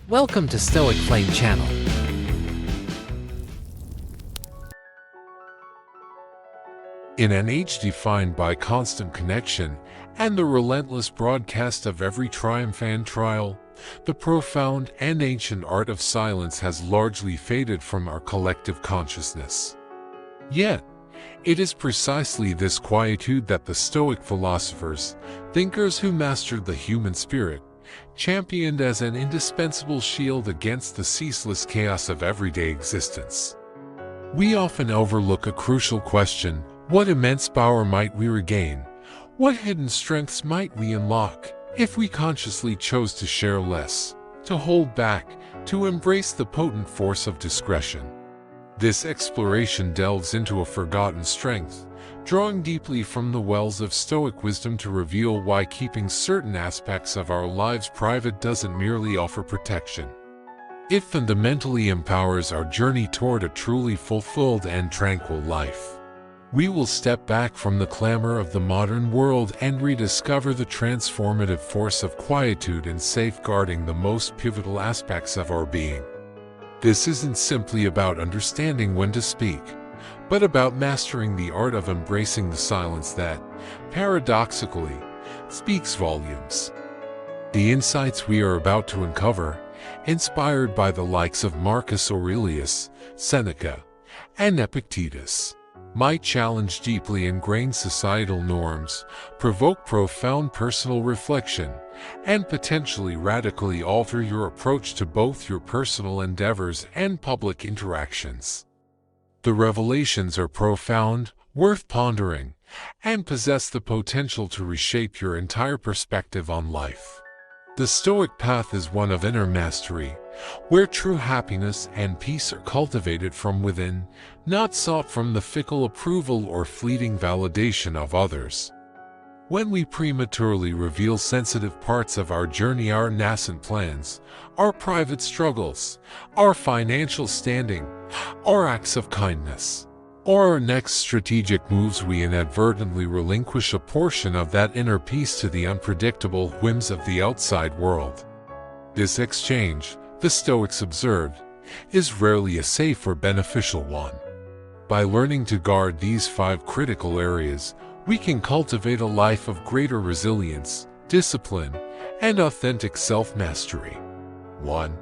Welcome to Stoic Flame channel. In an age defined by constant connection and the relentless broadcast of every triumph and trial, the profound and ancient art of silence has largely faded from our collective consciousness. Yet, it is precisely this quietude that the Stoic philosophers, thinkers who mastered the human spirit, championed as an indispensable shield against the ceaseless chaos of everyday existence. We often overlook a crucial question: what immense power might we regain? What hidden strengths might we unlock if we consciously chose to share less, to hold back, to embrace the potent force of discretion? This exploration delves into a forgotten strength, drawing deeply from the wells of Stoic wisdom to reveal why keeping certain aspects of our lives private doesn't merely offer protection. It fundamentally empowers our journey toward a truly fulfilled and tranquil life. We will step back from the clamor of the modern world and rediscover the transformative force of quietude in safeguarding the most pivotal aspects of our being. This isn't simply about understanding when to speak, but about mastering the art of embracing the silence that, paradoxically, speaks volumes. The insights we are about to uncover, inspired by the likes of Marcus Aurelius, Seneca, and Epictetus, might challenge deeply ingrained societal norms, provoke profound personal reflection, and potentially radically alter your approach to both your personal endeavors and public interactions. The revelations are profound, worth pondering, and possess the potential to reshape your entire perspective on life. The Stoic path is one of inner mastery, where true happiness and peace are cultivated from within, not sought from the fickle approval or fleeting validation of others. When we prematurely reveal sensitive parts of our journey, our nascent plans, our private struggles, our financial standing, our acts of kindness, or our next strategic moves, we inadvertently relinquish a portion of that inner peace to the unpredictable whims of the outside world. This exchange, the Stoics observed, is rarely a safe or beneficial one. By learning to guard these 5 critical areas, we can cultivate a life of greater resilience, discipline, and authentic self-mastery. 1.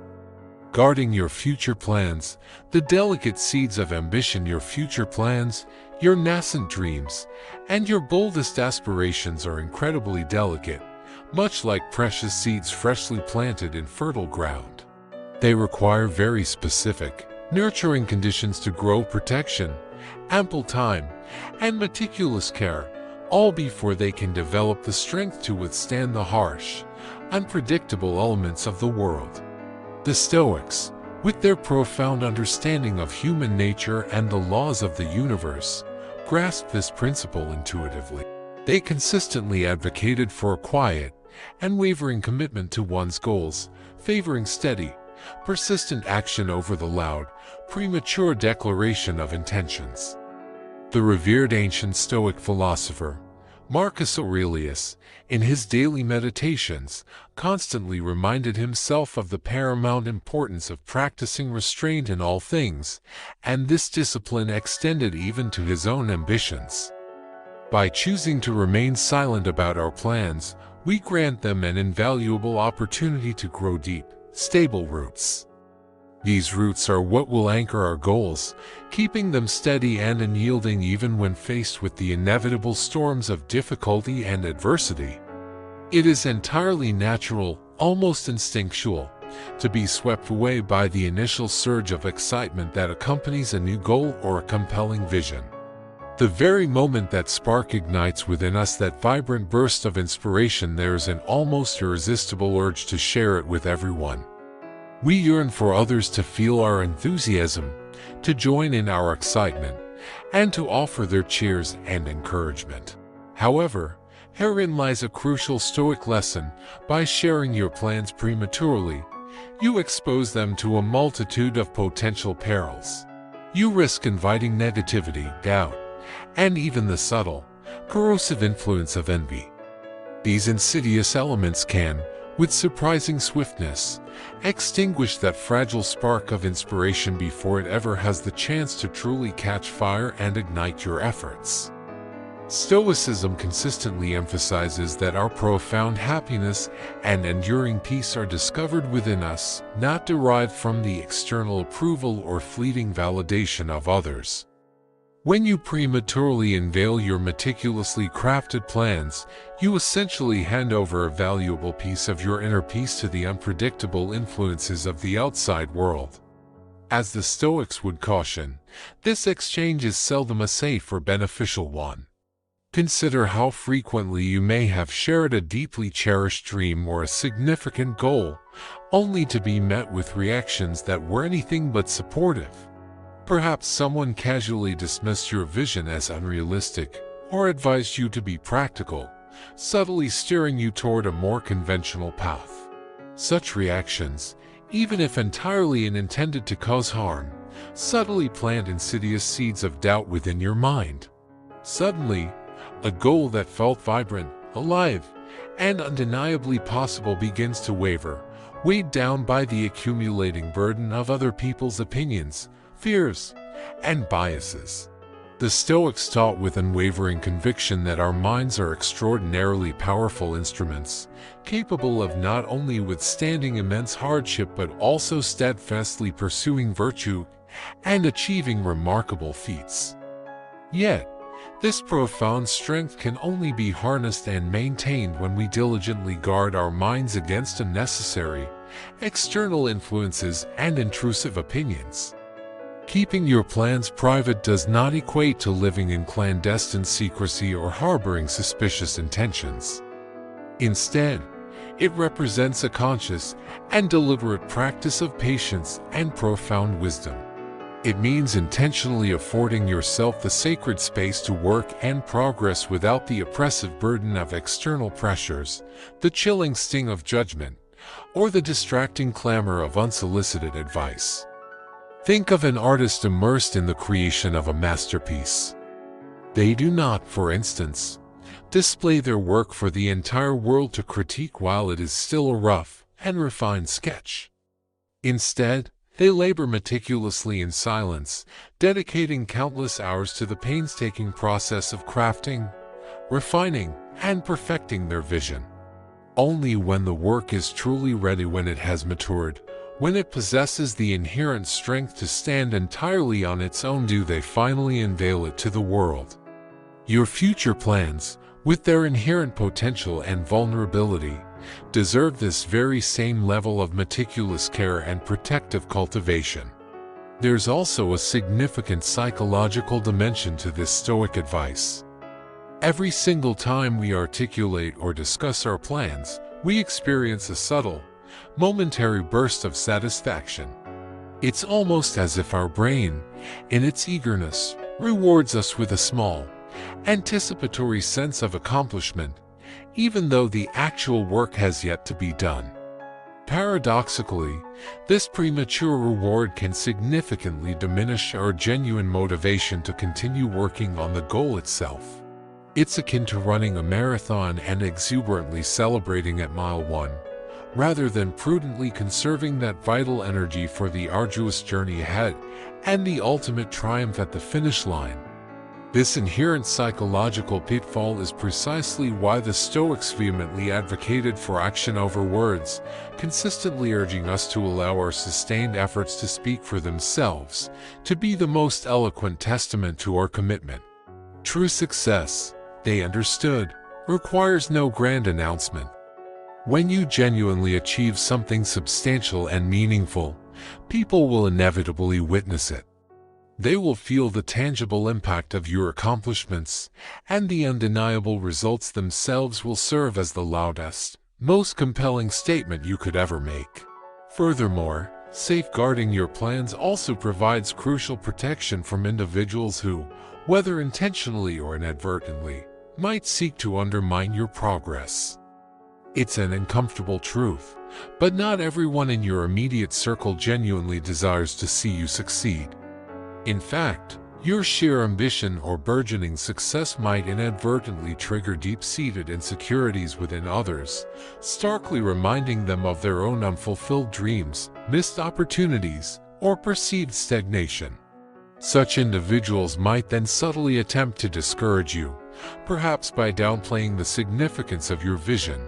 Guarding your future plans, the delicate seeds of ambition. Your future plans, your nascent dreams, and your boldest aspirations are incredibly delicate, much like precious seeds freshly planted in fertile ground. They require very specific, nurturing conditions to grow: protection, ample time, and meticulous care, all before they can develop the strength to withstand the harsh, unpredictable elements of the world. The Stoics, with their profound understanding of human nature and the laws of the universe, grasped this principle intuitively. They consistently advocated for a quiet, unwavering commitment to one's goals, favoring steady, persistent action over the loud, premature declaration of intentions. The revered ancient Stoic philosopher, Marcus Aurelius, in his daily meditations, constantly reminded himself of the paramount importance of practicing restraint in all things, and this discipline extended even to his own ambitions. By choosing to remain silent about our plans, we grant them an invaluable opportunity to grow deep, stable roots. These roots are what will anchor our goals, keeping them steady and unyielding even when faced with the inevitable storms of difficulty and adversity. It is entirely natural, almost instinctual, to be swept away by the initial surge of excitement that accompanies a new goal or a compelling vision. The very moment that spark ignites within us that vibrant burst of inspiration, there is an almost irresistible urge to share it with everyone. We yearn for others to feel our enthusiasm, to join in our excitement, and to offer their cheers and encouragement. However, herein lies a crucial Stoic lesson: by sharing your plans prematurely, you expose them to a multitude of potential perils. You risk inviting negativity, doubt, and even the subtle, corrosive influence of envy. These insidious elements can, with surprising swiftness, extinguish that fragile spark of inspiration before it ever has the chance to truly catch fire and ignite your efforts. Stoicism consistently emphasizes that our profound happiness and enduring peace are discovered within us, not derived from the external approval or fleeting validation of others. When you prematurely unveil your meticulously crafted plans, you essentially hand over a valuable piece of your inner peace to the unpredictable influences of the outside world. As the Stoics would caution, this exchange is seldom a safe or beneficial one. Consider how frequently you may have shared a deeply cherished dream or a significant goal, only to be met with reactions that were anything but supportive. Perhaps someone casually dismissed your vision as unrealistic, or advised you to be practical, subtly steering you toward a more conventional path. Such reactions, even if entirely unintended to cause harm, subtly plant insidious seeds of doubt within your mind. Suddenly, a goal that felt vibrant, alive, and undeniably possible begins to waver, weighed down by the accumulating burden of other people's opinions, fears, and biases. The Stoics taught with unwavering conviction that our minds are extraordinarily powerful instruments, capable of not only withstanding immense hardship but also steadfastly pursuing virtue and achieving remarkable feats. Yet, this profound strength can only be harnessed and maintained when we diligently guard our minds against unnecessary, external influences and intrusive opinions. Keeping your plans private does not equate to living in clandestine secrecy or harboring suspicious intentions. Instead, it represents a conscious and deliberate practice of patience and profound wisdom. It means intentionally affording yourself the sacred space to work and progress without the oppressive burden of external pressures, the chilling sting of judgment, or the distracting clamor of unsolicited advice. Think of an artist immersed in the creation of a masterpiece. They do not, for instance, display their work for the entire world to critique while it is still a rough and refined sketch. Instead, they labor meticulously in silence, dedicating countless hours to the painstaking process of crafting, refining, and perfecting their vision. Only when the work is truly ready, when it has matured, when it possesses the inherent strength to stand entirely on its own, do they finally unveil it to the world. Your future plans, with their inherent potential and vulnerability, deserve this very same level of meticulous care and protective cultivation. There's also a significant psychological dimension to this Stoic advice. Every single time we articulate or discuss our plans, we experience a subtle, momentary burst of satisfaction. It's almost as if our brain, in its eagerness, rewards us with a small, anticipatory sense of accomplishment, even though the actual work has yet to be done. Paradoxically, this premature reward can significantly diminish our genuine motivation to continue working on the goal itself. It's akin to running a marathon and exuberantly celebrating at mile 1, rather than prudently conserving that vital energy for the arduous journey ahead and the ultimate triumph at the finish line. This inherent psychological pitfall is precisely why the Stoics vehemently advocated for action over words, consistently urging us to allow our sustained efforts to speak for themselves, to be the most eloquent testament to our commitment. True success, they understood, requires no grand announcement. When you genuinely achieve something substantial and meaningful, people will inevitably witness it. They will feel the tangible impact of your accomplishments, and the undeniable results themselves will serve as the loudest, most compelling statement you could ever make. Furthermore, safeguarding your plans also provides crucial protection from individuals who, whether intentionally or inadvertently, might seek to undermine your progress. It's an uncomfortable truth, but not everyone in your immediate circle genuinely desires to see you succeed. In fact, Your sheer ambition or burgeoning success might inadvertently trigger deep-seated insecurities within others, starkly reminding them of their own unfulfilled dreams, missed opportunities, or perceived stagnation. Such individuals might then subtly attempt to discourage you, perhaps by downplaying the significance of your vision,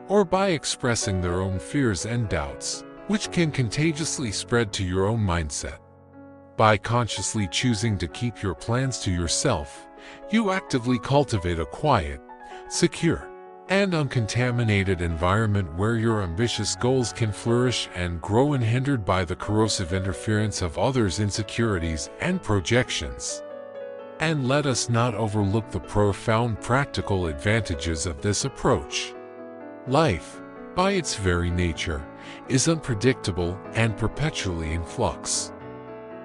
or by expressing their own fears and doubts, which can contagiously spread to your own mindset. By consciously choosing to keep your plans to yourself, you actively cultivate a quiet, secure, and uncontaminated environment where your ambitious goals can flourish and grow unhindered by the corrosive interference of others' insecurities and projections. And let us not overlook the profound practical advantages of this approach. Life, by its very nature, is unpredictable and perpetually in flux.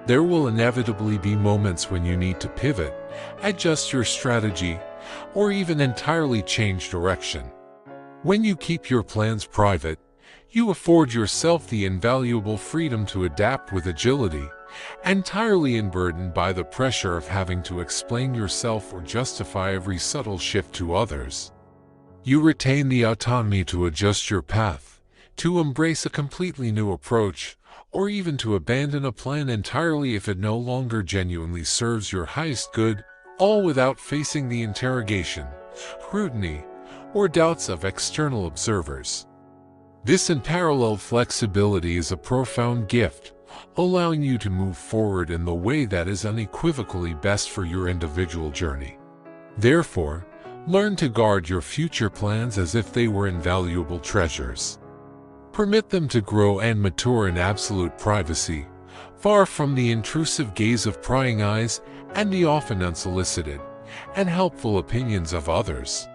There will inevitably be moments when you need to pivot, adjust your strategy, or even entirely change direction. When you keep your plans private, you afford yourself the invaluable freedom to adapt with agility, entirely unburdened by the pressure of having to explain yourself or justify every subtle shift to others. You retain the autonomy to adjust your path, to embrace a completely new approach, or even to abandon a plan entirely if it no longer genuinely serves your highest good, all without facing the interrogation, scrutiny, or doubts of external observers. This unparalleled flexibility is a profound gift, allowing you to move forward in the way that is unequivocally best for your individual journey. Therefore, learn to guard your future plans as if they were invaluable treasures. Permit them to grow and mature in absolute privacy, far from the intrusive gaze of prying eyes and the often unsolicited and helpful opinions of others.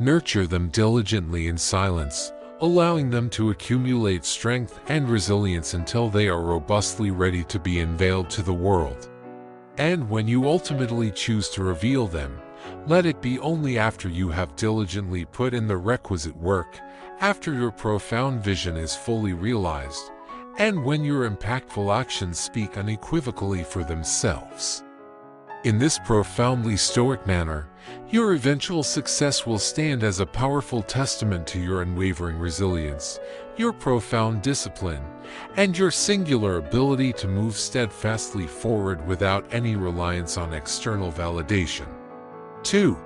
Nurture them diligently in silence, allowing them to accumulate strength and resilience until they are robustly ready to be unveiled to the world. And when you ultimately choose to reveal them, let it be only after you have diligently put in the requisite work, after your profound vision is fully realized, and when your impactful actions speak unequivocally for themselves. In this profoundly Stoic manner, your eventual success will stand as a powerful testament to your unwavering resilience, your profound discipline, and your singular ability to move steadfastly forward without any reliance on external validation. 2.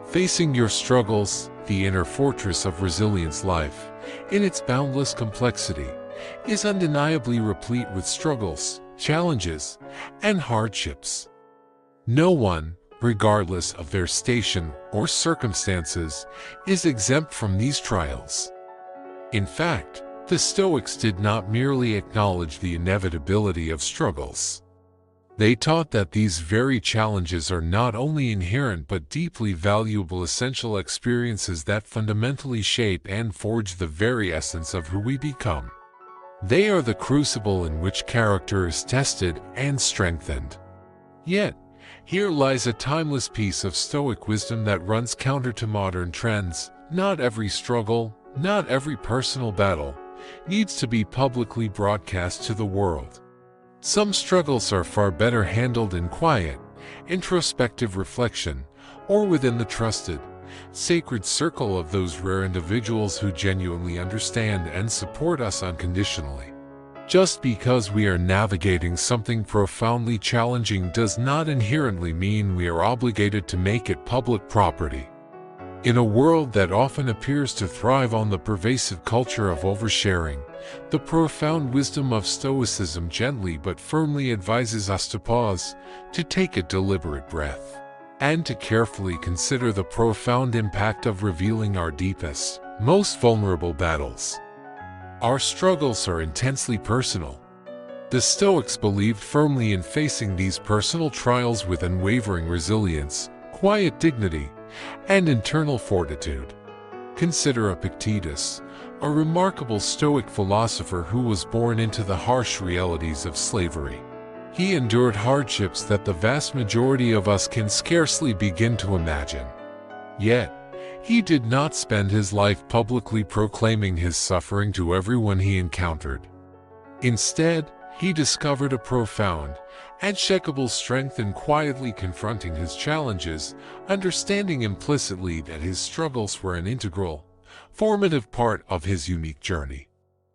Facing your struggles, the inner fortress of resilience life, in its boundless complexity, is undeniably replete with struggles, challenges, and hardships. No one, regardless of their station or circumstances, is exempt from these trials. In fact, the Stoics did not merely acknowledge the inevitability of struggles. They taught that these very challenges are not only inherent but deeply valuable essential experiences that fundamentally shape and forge the very essence of who we become. They are the crucible in which character is tested and strengthened. Yet, here lies a timeless piece of Stoic wisdom that runs counter to modern trends. Not every struggle, not every personal battle, needs to be publicly broadcast to the world. Some struggles are far better handled in quiet, introspective reflection, or within the trusted, sacred circle of those rare individuals who genuinely understand and support us unconditionally. Just because we are navigating something profoundly challenging does not inherently mean we are obligated to make it public property. In a world that often appears to thrive on the pervasive culture of oversharing, the profound wisdom of Stoicism gently but firmly advises us to pause, to take a deliberate breath, and to carefully consider the profound impact of revealing our deepest, most vulnerable battles. Our struggles are intensely personal. The Stoics believed firmly in facing these personal trials with unwavering resilience, quiet dignity, and internal fortitude. Consider Epictetus, a remarkable Stoic philosopher who was born into the harsh realities of slavery. He endured hardships that the vast majority of us can scarcely begin to imagine. Yet, he did not spend his life publicly proclaiming his suffering to everyone he encountered. Instead, He discovered a profound, unshakable strength in quietly confronting his challenges, understanding implicitly that his struggles were an integral, formative part of his unique journey.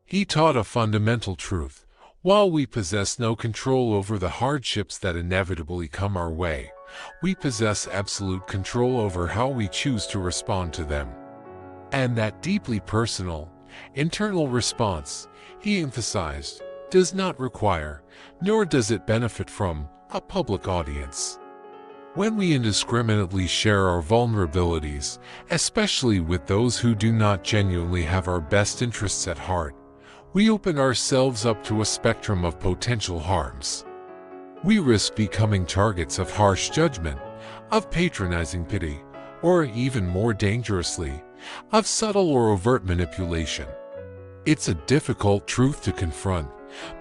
He taught a fundamental truth: while we possess no control over the hardships that inevitably come our way, we possess absolute control over how we choose to respond to them. And that deeply personal, internal response, he emphasized, does not require, nor does it benefit from, a public audience. When we indiscriminately share our vulnerabilities, especially with those who do not genuinely have our best interests at heart, we open ourselves up to a spectrum of potential harms. We risk becoming targets of harsh judgment, of patronizing pity, or even more dangerously, of subtle or overt manipulation. It's a difficult truth to confront,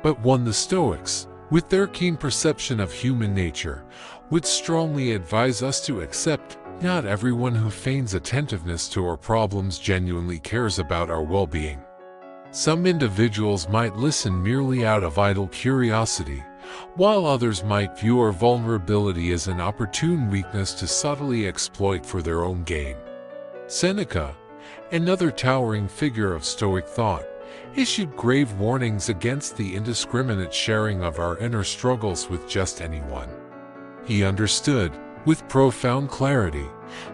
but one the Stoics, with their keen perception of human nature, would strongly advise us to accept. Not everyone who feigns attentiveness to our problems genuinely cares about our well-being. Some individuals might listen merely out of idle curiosity, while others might view our vulnerability as an opportune weakness to subtly exploit for their own gain. Seneca, another towering figure of Stoic thought, issued grave warnings against the indiscriminate sharing of our inner struggles with just anyone. He understood, with profound clarity,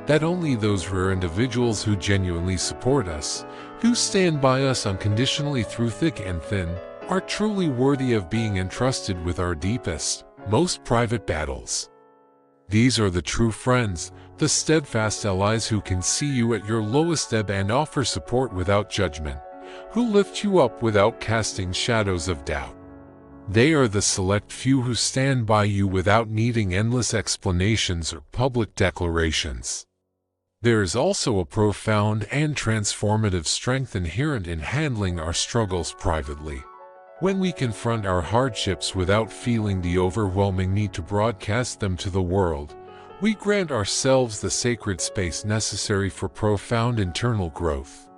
that only those rare individuals who genuinely support us, who stand by us unconditionally through thick and thin, are truly worthy of being entrusted with our deepest, most private battles. These are the true friends, the steadfast allies who can see you at your lowest ebb and offer support without judgment, who lift you up without casting shadows of doubt. They are the select few who stand by you without needing endless explanations or public declarations. There is also a profound and transformative strength inherent in handling our struggles privately. When we confront our hardships without feeling the overwhelming need to broadcast them to the world, we grant ourselves the sacred space necessary for profound internal growth.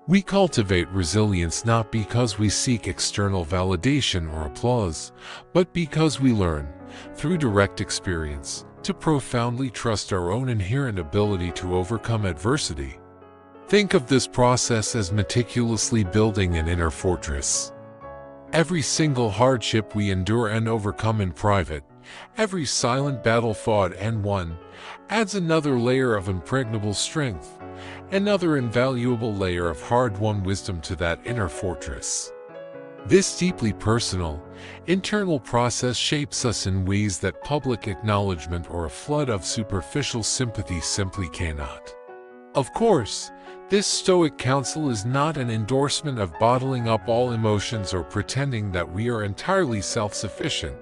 We cultivate resilience not because we seek external validation or applause, but because we learn, through direct experience, to profoundly trust our own inherent ability to overcome adversity. Think of this process as meticulously building an inner fortress. Every single hardship we endure and overcome in private, every silent battle fought and won, adds another layer of impregnable strength, another invaluable layer of hard-won wisdom to that inner fortress. This deeply personal, internal process shapes us in ways that public acknowledgement or a flood of superficial sympathy simply cannot. Of course, this Stoic counsel is not an endorsement of bottling up all emotions or pretending that we are entirely self-sufficient,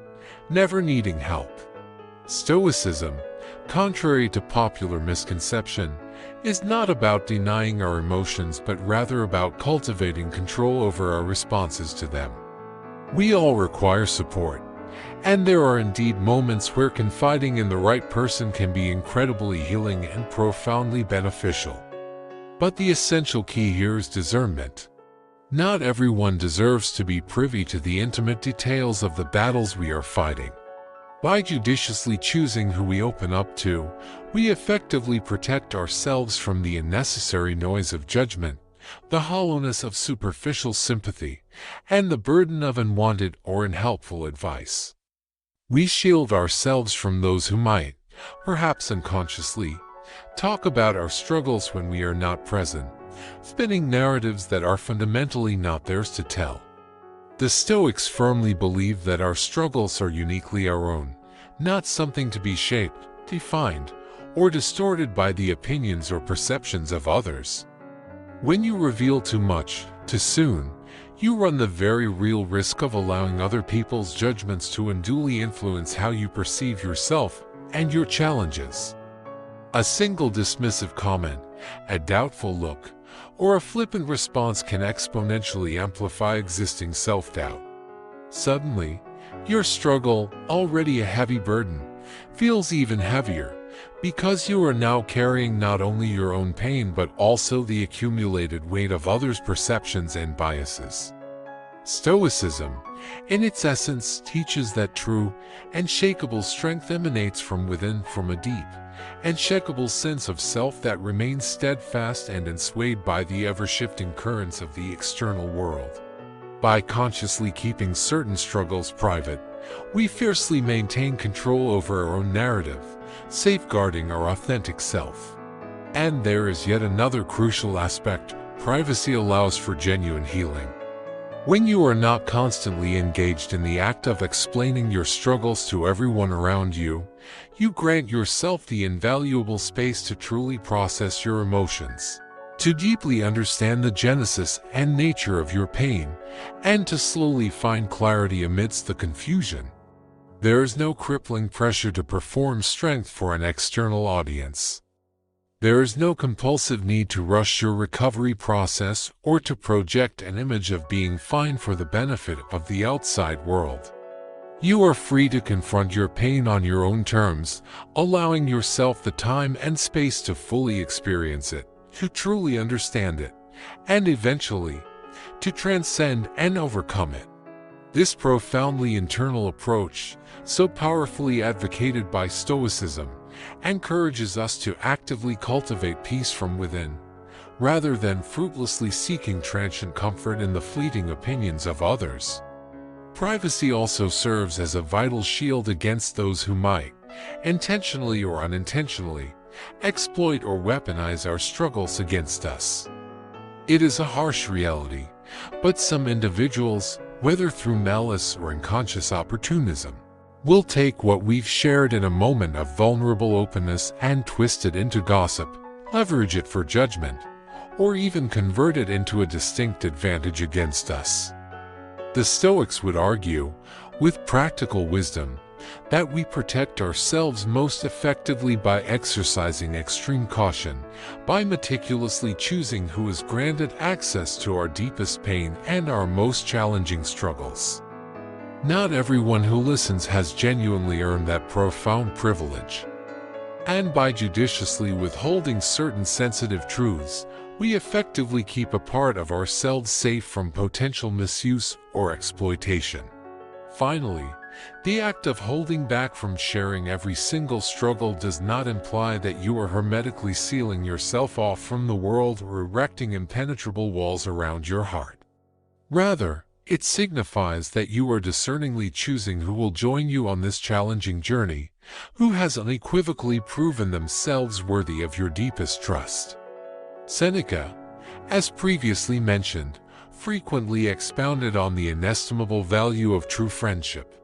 never needing help. Stoicism, contrary to popular misconception, is not about denying our emotions but rather about cultivating control over our responses to them. We all require support, and there are indeed moments where confiding in the right person can be incredibly healing and profoundly beneficial. But the essential key here is discernment. Not everyone deserves to be privy to the intimate details of the battles we are fighting. By judiciously choosing who we open up to, we effectively protect ourselves from the unnecessary noise of judgment, the hollowness of superficial sympathy, and the burden of unwanted or unhelpful advice. We shield ourselves from those who might, perhaps unconsciously, talk about our struggles when we are not present, spinning narratives that are fundamentally not theirs to tell. The Stoics firmly believe that our struggles are uniquely our own, not something to be shaped, defined, or distorted by the opinions or perceptions of others. When you reveal too much, too soon, you run the very real risk of allowing other people's judgments to unduly influence how you perceive yourself and your challenges. A single dismissive comment, a doubtful look, or a flippant response can exponentially amplify existing self-doubt. Suddenly, your struggle, already a heavy burden, feels even heavier, because you are now carrying not only your own pain but also the accumulated weight of others' perceptions and biases. Stoicism, in its essence, teaches that true, unshakable strength emanates from within, from a deep, unshakable sense of self that remains steadfast and unswayed by the ever-shifting currents of the external world. By consciously keeping certain struggles private, we fiercely maintain control over our own narrative, safeguarding our authentic self. And there is yet another crucial aspect: privacy allows for genuine healing. When you are not constantly engaged in the act of explaining your struggles to everyone around you, you grant yourself the invaluable space to truly process your emotions, to deeply understand the genesis and nature of your pain, and to slowly find clarity amidst the confusion. There is no crippling pressure to perform strength for an external audience. There is no compulsive need to rush your recovery process or to project an image of being fine for the benefit of the outside world. You are free to confront your pain on your own terms, allowing yourself the time and space to fully experience it, to truly understand it, and eventually, to transcend and overcome it. This profoundly internal approach, so powerfully advocated by Stoicism, encourages us to actively cultivate peace from within, rather than fruitlessly seeking transient comfort in the fleeting opinions of others. Privacy also serves as a vital shield against those who might, intentionally or unintentionally, exploit or weaponize our struggles against us. It is a harsh reality, but some individuals, whether through malice or unconscious opportunism, will take what we've shared in a moment of vulnerable openness and twist it into gossip, leverage it for judgment, or even convert it into a distinct advantage against us. The Stoics would argue, with practical wisdom, that we protect ourselves most effectively by exercising extreme caution, by meticulously choosing who is granted access to our deepest pain and our most challenging struggles. Not everyone who listens has genuinely earned that profound privilege. And by judiciously withholding certain sensitive truths, we effectively keep a part of ourselves safe from potential misuse or exploitation. Finally, the act of holding back from sharing every single struggle does not imply that you are hermetically sealing yourself off from the world or erecting impenetrable walls around your heart. Rather, it signifies that you are discerningly choosing who will join you on this challenging journey, who has unequivocally proven themselves worthy of your deepest trust. Seneca, as previously mentioned, frequently expounded on the inestimable value of true friendship.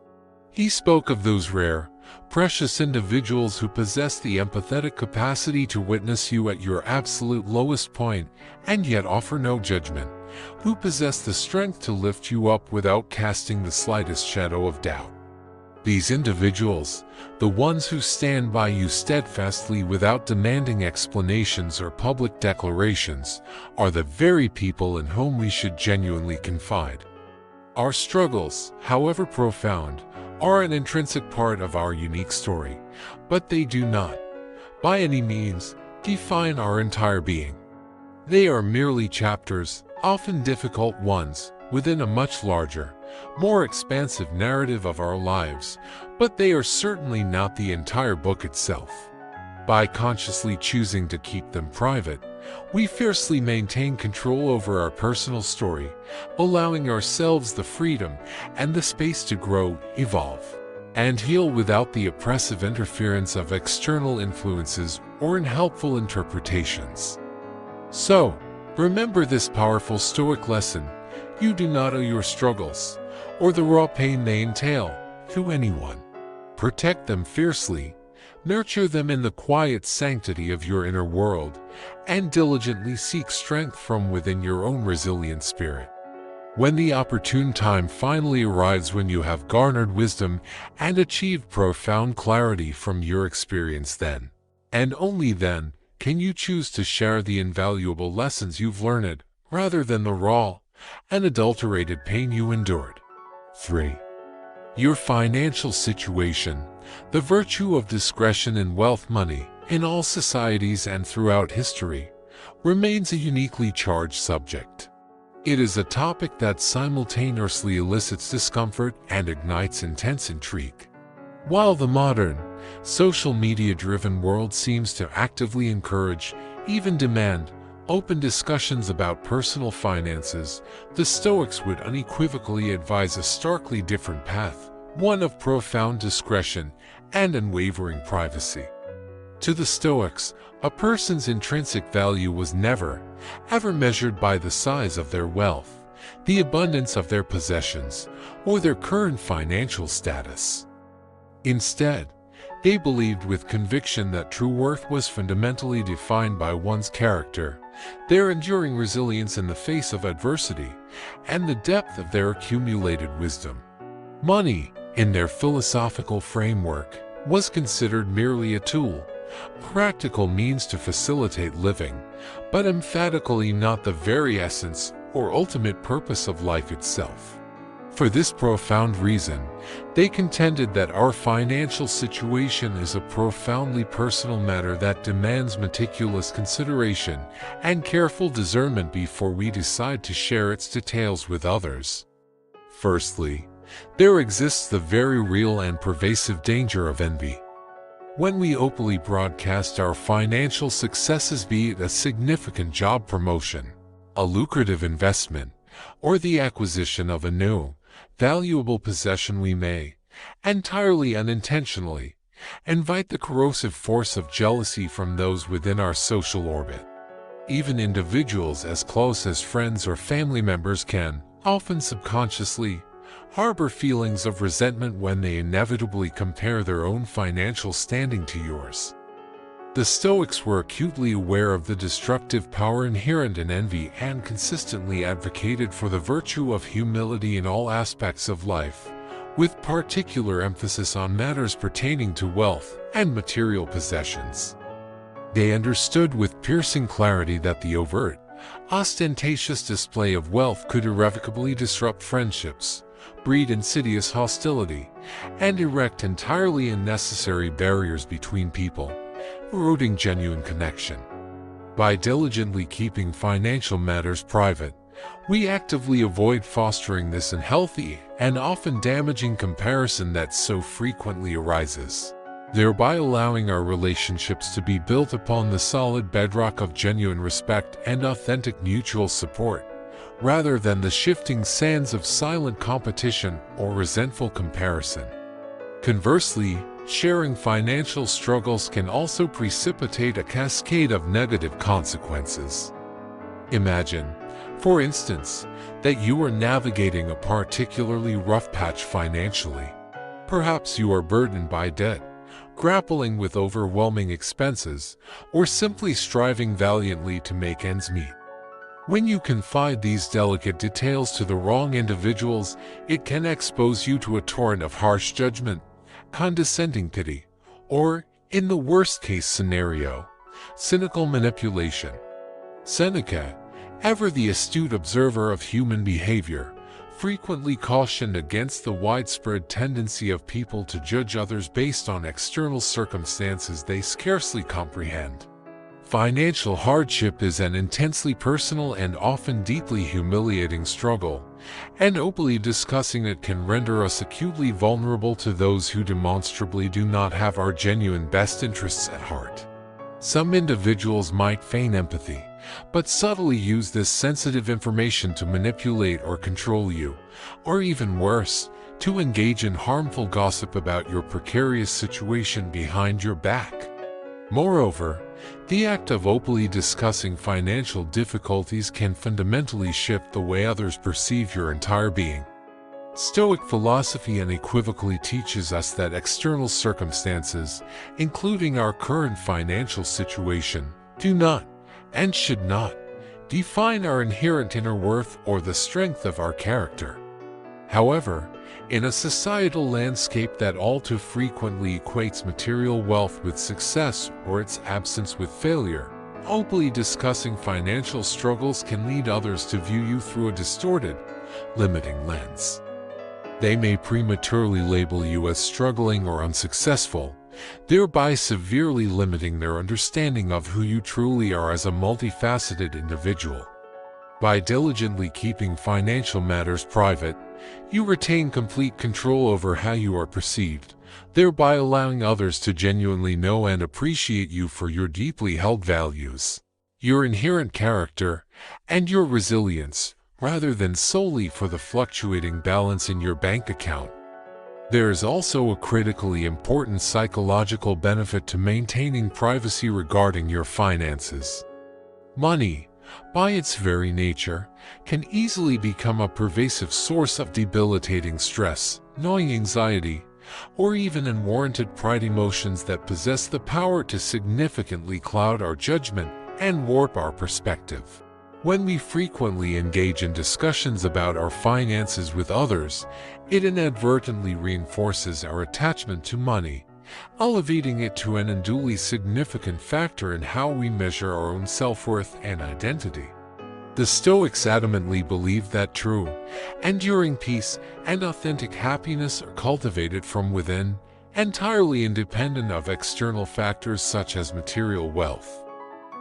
He spoke of those rare, precious individuals who possess the empathetic capacity to witness you at your absolute lowest point and yet offer no judgment, who possess the strength to lift you up without casting the slightest shadow of doubt. These individuals, the ones who stand by you steadfastly without demanding explanations or public declarations, are the very people in whom we should genuinely confide. Our struggles, however profound, are an intrinsic part of our unique story, but they do not, by any means, define our entire being. They are merely chapters, often difficult ones, within a much larger, more expansive narrative of our lives, but they are certainly not the entire book itself. By consciously choosing to keep them private, we fiercely maintain control over our personal story, allowing ourselves the freedom and the space to grow, evolve, and heal without the oppressive interference of external influences or unhelpful interpretations. So, remember this powerful Stoic lesson: you do not owe your struggles, or the raw pain they entail, to anyone. Protect them fiercely, nurture them in the quiet sanctity of your inner world, and diligently seek strength from within your own resilient spirit. When the opportune time finally arrives, when you have garnered wisdom and achieved profound clarity from your experience, then, and only then, can you choose to share the invaluable lessons you've learned, rather than the raw, unadulterated pain you endured. 3. Your financial situation. The virtue of discretion in wealth, money, in all societies and throughout history, remains a uniquely charged subject. It is a topic that simultaneously elicits discomfort and ignites intense intrigue. While the modern, social media-driven world seems to actively encourage, even demand, open discussions about personal finances, the Stoics would unequivocally advise a starkly different path, one of profound discretion and unwavering privacy. To the Stoics, a person's intrinsic value was never, ever measured by the size of their wealth, the abundance of their possessions, or their current financial status. Instead, they believed with conviction that true worth was fundamentally defined by one's character, their enduring resilience in the face of adversity, and the depth of their accumulated wisdom. Money, in their philosophical framework, was considered merely a tool, practical means to facilitate living, but emphatically not the very essence or ultimate purpose of life itself. For this profound reason, they contended that our financial situation is a profoundly personal matter that demands meticulous consideration and careful discernment before we decide to share its details with others. Firstly, there exists the very real and pervasive danger of envy. When we openly broadcast our financial successes, be it a significant job promotion, a lucrative investment, or the acquisition of a new, valuable possession, we may, entirely unintentionally, invite the corrosive force of jealousy from those within our social orbit. Even individuals as close as friends or family members can, often subconsciously, harbor feelings of resentment when they inevitably compare their own financial standing to yours. The Stoics were acutely aware of the destructive power inherent in envy and consistently advocated for the virtue of humility in all aspects of life, with particular emphasis on matters pertaining to wealth and material possessions. They understood with piercing clarity that the overt, ostentatious display of wealth could irrevocably disrupt friendships, breed insidious hostility, and erect entirely unnecessary barriers between people, eroding genuine connection. By diligently keeping financial matters private, we actively avoid fostering this unhealthy and often damaging comparison that so frequently arises, thereby allowing our relationships to be built upon the solid bedrock of genuine respect and authentic mutual support, rather than the shifting sands of silent competition or resentful comparison. Conversely, sharing financial struggles can also precipitate a cascade of negative consequences. Imagine, for instance, that you are navigating a particularly rough patch financially. Perhaps you are burdened by debt, grappling with overwhelming expenses, or simply striving valiantly to make ends meet. When you confide these delicate details to the wrong individuals, it can expose you to a torrent of harsh judgment, condescending pity, or, in the worst-case scenario, cynical manipulation. Seneca, ever the astute observer of human behavior, frequently cautioned against the widespread tendency of people to judge others based on external circumstances they scarcely comprehend. Financial hardship is an intensely personal and often deeply humiliating struggle, and openly discussing it can render us acutely vulnerable to those who demonstrably do not have our genuine best interests at heart. Some individuals might feign empathy, but subtly use this sensitive information to manipulate or control you, or even worse, to engage in harmful gossip about your precarious situation behind your back. Moreover, the act of openly discussing financial difficulties can fundamentally shift the way others perceive your entire being. Stoic philosophy unequivocally teaches us that external circumstances, including our current financial situation, do not, and should not, define our inherent inner worth or the strength of our character. However, in a societal landscape that all too frequently equates material wealth with success or its absence with failure, openly discussing financial struggles can lead others to view you through a distorted, limiting lens. They may prematurely label you as struggling or unsuccessful, thereby severely limiting their understanding of who you truly are as a multifaceted individual. By diligently keeping financial matters private, you retain complete control over how you are perceived, thereby allowing others to genuinely know and appreciate you for your deeply held values, your inherent character, and your resilience, rather than solely for the fluctuating balance in your bank account. There is also a critically important psychological benefit to maintaining privacy regarding your finances. Money, by its very nature, can easily become a pervasive source of debilitating stress, gnawing anxiety, or even unwarranted pride, emotions that possess the power to significantly cloud our judgment and warp our perspective. When we frequently engage in discussions about our finances with others, it inadvertently reinforces our attachment to money, elevating it to an unduly significant factor in how we measure our own self-worth and identity. The Stoics adamantly believe that true, enduring peace and authentic happiness are cultivated from within, entirely independent of external factors such as material wealth.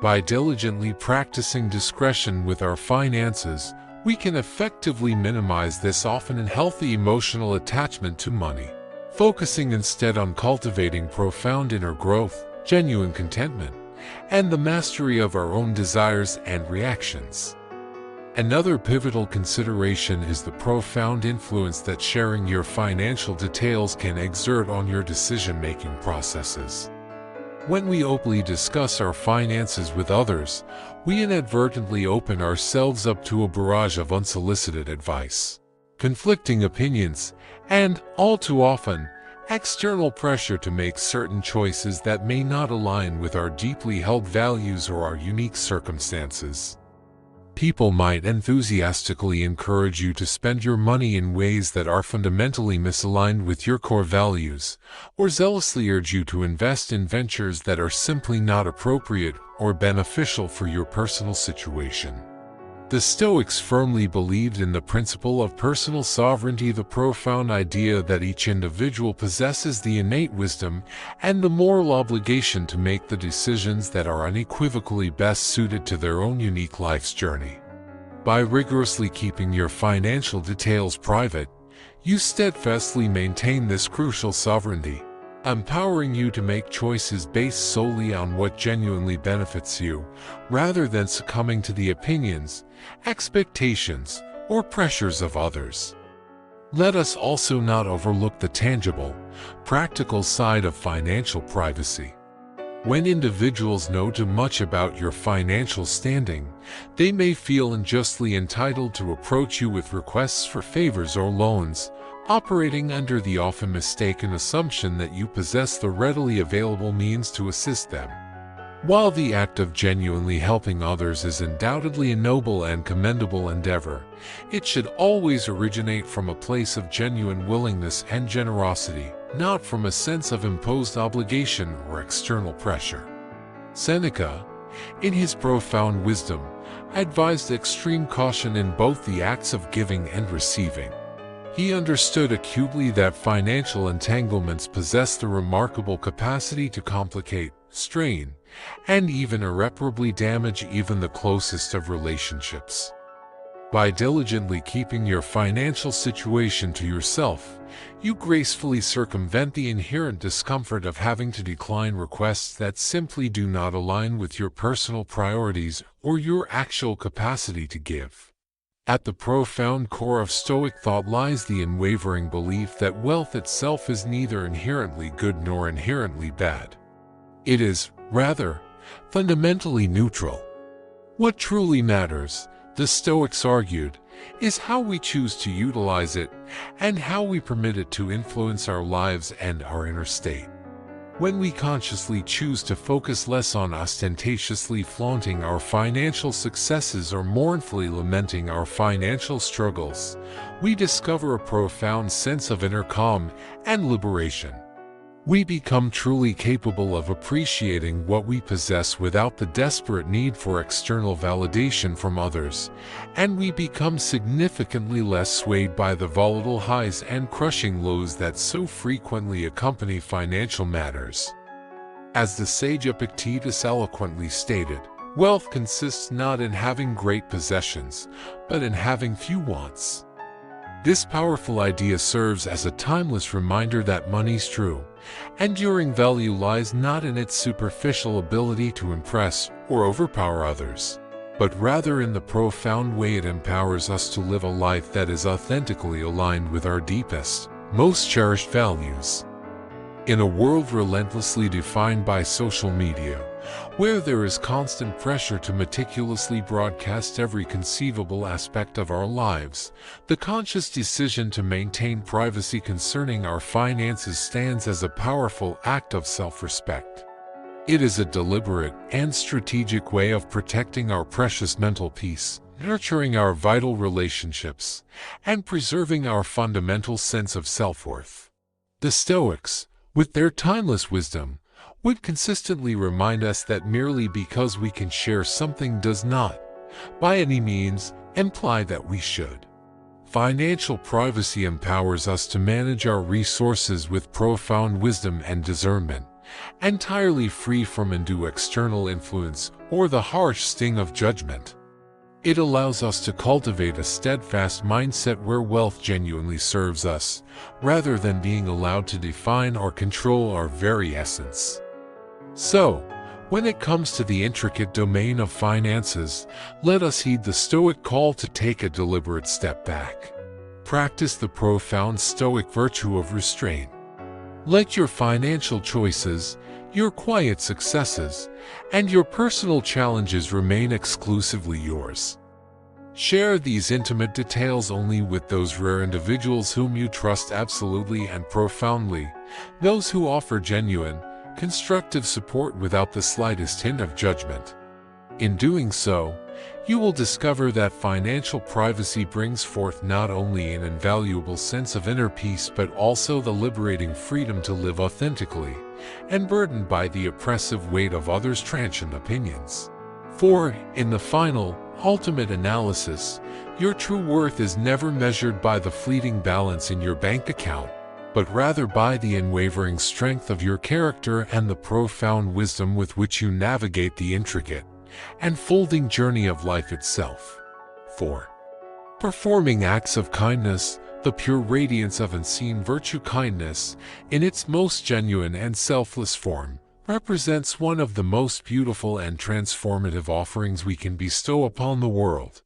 By diligently practicing discretion with our finances, we can effectively minimize this often unhealthy emotional attachment to money, focusing instead on cultivating profound inner growth, genuine contentment, and the mastery of our own desires and reactions. Another pivotal consideration is the profound influence that sharing your financial details can exert on your decision-making processes. When we openly discuss our finances with others, we inadvertently open ourselves up to a barrage of unsolicited advice, conflicting opinions, and, all too often, external pressure to make certain choices that may not align with our deeply held values or our unique circumstances. People might enthusiastically encourage you to spend your money in ways that are fundamentally misaligned with your core values, or zealously urge you to invest in ventures that are simply not appropriate or beneficial for your personal situation. The Stoics firmly believed in the principle of personal sovereignty, the profound idea that each individual possesses the innate wisdom and the moral obligation to make the decisions that are unequivocally best suited to their own unique life's journey. By rigorously keeping your financial details private, you steadfastly maintain this crucial sovereignty, empowering you to make choices based solely on what genuinely benefits you, rather than succumbing to the opinions, expectations, or pressures of others. Let us also not overlook the tangible, practical side of financial privacy. When individuals know too much about your financial standing, they may feel unjustly entitled to approach you with requests for favors or loans, operating under the often mistaken assumption that you possess the readily available means to assist them. While the act of genuinely helping others is undoubtedly a noble and commendable endeavor, it should always originate from a place of genuine willingness and generosity, not from a sense of imposed obligation or external pressure. Seneca, in his profound wisdom, advised extreme caution in both the acts of giving and receiving. He understood acutely that financial entanglements possess the remarkable capacity to complicate, strain, and even irreparably damage even the closest of relationships. By diligently keeping your financial situation to yourself, you gracefully circumvent the inherent discomfort of having to decline requests that simply do not align with your personal priorities or your actual capacity to give. At the profound core of Stoic thought lies the unwavering belief that wealth itself is neither inherently good nor inherently bad. It is, rather, fundamentally neutral. What truly matters, the Stoics argued, is how we choose to utilize it and how we permit it to influence our lives and our inner state. When we consciously choose to focus less on ostentatiously flaunting our financial successes or mournfully lamenting our financial struggles, we discover a profound sense of inner calm and liberation. We become truly capable of appreciating what we possess without the desperate need for external validation from others, and we become significantly less swayed by the volatile highs and crushing lows that so frequently accompany financial matters. As the sage Epictetus eloquently stated, Wealth consists not in having great possessions, but in having few wants. This powerful idea serves as a timeless reminder that money's true, enduring value lies not in its superficial ability to impress or overpower others, but rather in the profound way it empowers us to live a life that is authentically aligned with our deepest, most cherished values. In a world relentlessly defined by social media, where there is constant pressure to meticulously broadcast every conceivable aspect of our lives, the conscious decision to maintain privacy concerning our finances stands as a powerful act of self-respect. It is a deliberate and strategic way of protecting our precious mental peace, nurturing our vital relationships, and preserving our fundamental sense of self-worth. The Stoics, with their timeless wisdom, would consistently remind us that merely because we can share something does not, by any means, imply that we should. Financial privacy empowers us to manage our resources with profound wisdom and discernment, entirely free from undue external influence or the harsh sting of judgment. It allows us to cultivate a steadfast mindset where wealth genuinely serves us, rather than being allowed to define or control our very essence. So, when it comes to the intricate domain of finances, let us heed the Stoic call to take a deliberate step back. Practice the profound Stoic virtue of restraint. Let your financial choices, your quiet successes, and your personal challenges remain exclusively yours. Share these intimate details only with those rare individuals whom you trust absolutely and profoundly, those who offer genuine, constructive support without the slightest hint of judgment. In doing so, you will discover that financial privacy brings forth not only an invaluable sense of inner peace but also the liberating freedom to live authentically, unburdened by the oppressive weight of others' transient opinions. For, in the final, ultimate analysis, your true worth is never measured by the fleeting balance in your bank account, but rather by the unwavering strength of your character and the profound wisdom with which you navigate the intricate, unfolding journey of life itself. 4. Performing acts of kindness, the pure radiance of unseen virtue. Kindness, in its most genuine and selfless form, represents one of the most beautiful and transformative offerings we can bestow upon the world.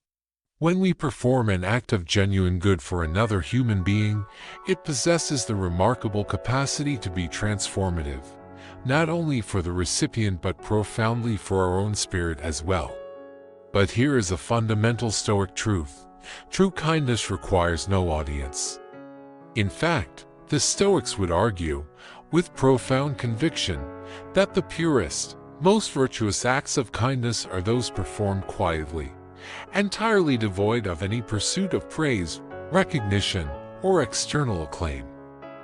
When we perform an act of genuine good for another human being, it possesses the remarkable capacity to be transformative, not only for the recipient but profoundly for our own spirit as well. But here is a fundamental Stoic truth: true kindness requires no audience. In fact, the Stoics would argue, with profound conviction, that the purest, most virtuous acts of kindness are those performed quietly, entirely devoid of any pursuit of praise, recognition, or external acclaim.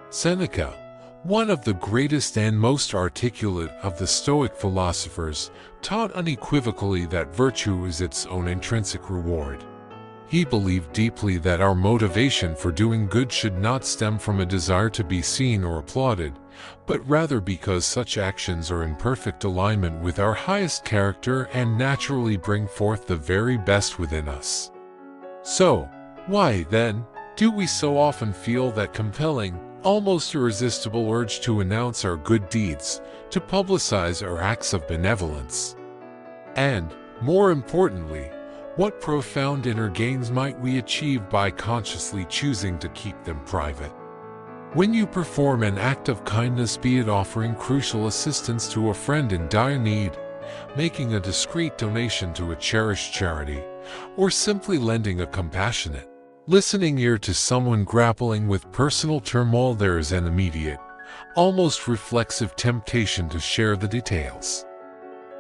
Seneca, one of the greatest and most articulate of the Stoic philosophers, taught unequivocally that virtue is its own intrinsic reward. He believed deeply that our motivation for doing good should not stem from a desire to be seen or applauded, but rather because such actions are in perfect alignment with our highest character and naturally bring forth the very best within us. So, why, then, do we so often feel that compelling, almost irresistible urge to announce our good deeds, to publicize our acts of benevolence? And, more importantly, what profound inner gains might we achieve by consciously choosing to keep them private? When you perform an act of kindness, be it offering crucial assistance to a friend in dire need, making a discreet donation to a cherished charity, or simply lending a compassionate, listening ear to someone grappling with personal turmoil, there is an immediate, almost reflexive temptation to share the details.